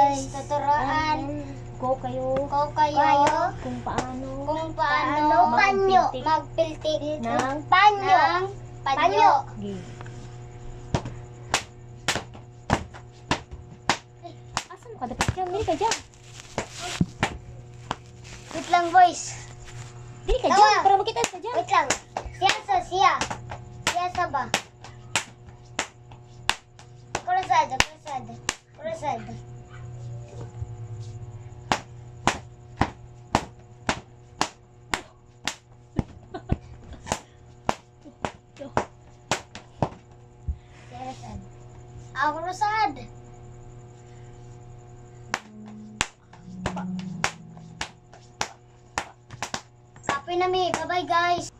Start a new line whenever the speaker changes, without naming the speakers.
guys. Tuturuan
Ko kayo
kung paano
magpiltik
magpiltik
ng
panyo.
Gi. Asan mo ka dapat dyan? Dili ka dyan.
Wait lang boys.
Dili ka
Tawa.
dyan. Para makita ka dyan.
Wait lang. Siya sa ba? Kurasada. Ako rusad. Kape na mi. Bye-bye guys.